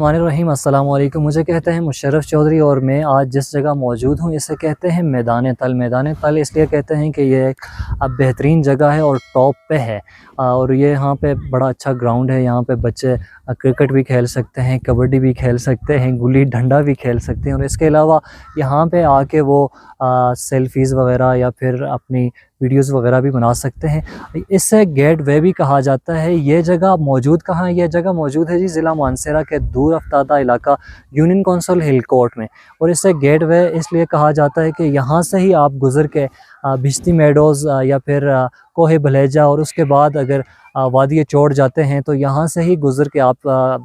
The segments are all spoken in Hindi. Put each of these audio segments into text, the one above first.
बिस्मिल्लाहिर्रहमानिर्रहीम। अस्सलाम वालेकुम। मुझे कहते हैं मुशर्रफ चौधरी और मैं आज जिस जगह मौजूद हूँ इसे कहते हैं मैदान तल। मैदान तल इसलिए कहते हैं कि ये एक बेहतरीन जगह है और टॉप पे है। और ये यहाँ पे बड़ा अच्छा ग्राउंड है। यहाँ पे बच्चे क्रिकेट भी खेल सकते हैं, कबड्डी भी खेल सकते हैं, गुल्ली डंडा भी खेल सकते हैं। और इसके अलावा यहाँ पे आके वो सेल्फ़ीज़ वगैरह या फिर अपनी वीडियोज़ वगैरह भी बना सकते हैं। इसे गेट वे भी कहा जाता है। ये जगह मौजूद कहाँ है? ये जगह मौजूद है जी ज़िला मानसरा के दूर अफ्तादा इलाका यूनियन कौंसिल हिल कोर्ट में। और इसे गेट वे इसलिए कहा जाता है कि यहाँ से ही आप गुज़र के भिश्ती मेडोज़ या फिर कोहे भलेजा और उसके बाद अगर वादी चौड़ जाते हैं तो यहाँ से ही गुज़र के आप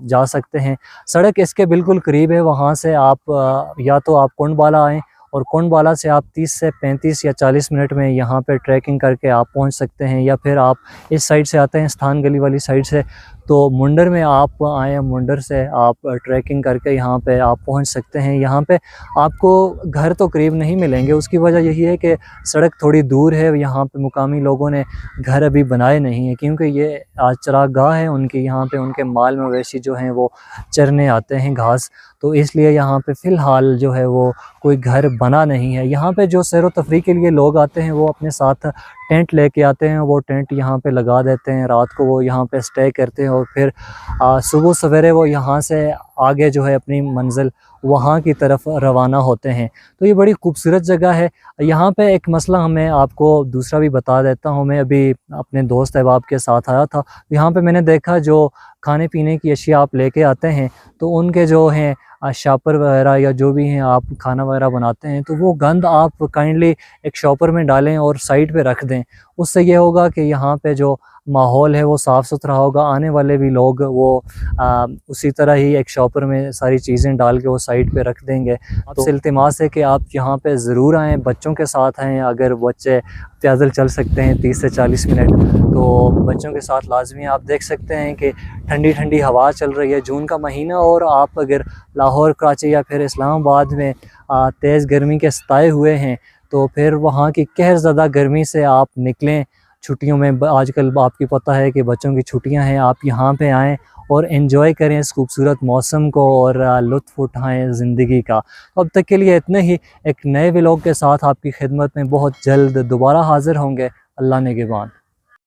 जा सकते हैं। सड़क इसके बिल्कुल करीब है। वहाँ से आप या तो आप कुंडबाला आएँ और कुंडबाला से आप 30 से 35 या 40 मिनट में यहाँ पे ट्रैकिंग करके आप पहुँच सकते हैं। या फिर आप इस साइड से आते हैं स्थान गली वाली साइड से तो मुंडर में आप आएँ, मुंडर से आप ट्रैकिंग करके यहाँ पे आप पहुँच सकते हैं। यहाँ पे आपको घर तो करीब नहीं मिलेंगे, उसकी वजह यही है कि सड़क थोड़ी दूर है। यहाँ पे मुकामी लोगों ने घर अभी बनाए नहीं हैं क्योंकि ये आज चरागाह है उनकी। यहाँ पे उनके माल मवेशी जो हैं वो चरने आते हैं घास, तो इसलिए यहाँ पे फ़िलहाल जो है वो कोई घर बना नहीं है। यहाँ पे जो सैर व तफरीह के लिए लोग आते हैं वो अपने साथ टेंट लेके आते हैं। वो टेंट यहाँ पे लगा देते हैं, रात को वो यहाँ पे स्टे करते हैं और फिर सुबह सवेरे वो यहाँ से आगे जो है अपनी मंजिल वहाँ की तरफ रवाना होते हैं। तो ये बड़ी खूबसूरत जगह है। यहाँ पे एक मसला मैं आपको दूसरा भी बता देता हूँ। मैं अभी अपने दोस्त अहबाब के साथ आया था, यहाँ पे मैंने देखा जो खाने पीने की अशिया आप लेके आते हैं तो उनके जो हैं शॉपर वगैरह या जो भी हैं आप खाना वगैरह बनाते हैं तो वो गंद आप काइंडली एक शॉपर में डालें और साइड पे रख दें। उससे ये होगा कि यहाँ पे जो माहौल है वो साफ़ सुथरा होगा। आने वाले भी लोग वो उसी तरह ही एक शॉपर में सारी चीज़ें डाल के वो साइड पे रख देंगे। आपसे इल्तिमास है कि आप यहाँ पे ज़रूर आएँ, बच्चों के साथ आएँ। अगर बच्चे पैदल चल सकते हैं 30 से 40 मिनट तो बच्चों के साथ लाजमी। आप देख सकते हैं कि ठंडी ठंडी हवा चल रही है, जून का महीना। और आप अगर लाहौर, कराची या फिर इस्लामाबाद में तेज़ गर्मी के सताए हुए हैं तो फिर वहाँ की कहर ज़दा गर्मी से आप निकलें छुट्टियों में। आजकल आपकी पता है कि बच्चों की छुट्टियां हैं, आप यहाँ पे आएँ और एंजॉय करें इस खूबसूरत मौसम को और लुत्फ़ उठाएं ज़िंदगी का। तो अब तक के लिए इतने ही। एक नए व्लॉग के साथ आपकी खिदमत में बहुत जल्द दोबारा हाज़िर होंगे। अल्लाह निगहबान।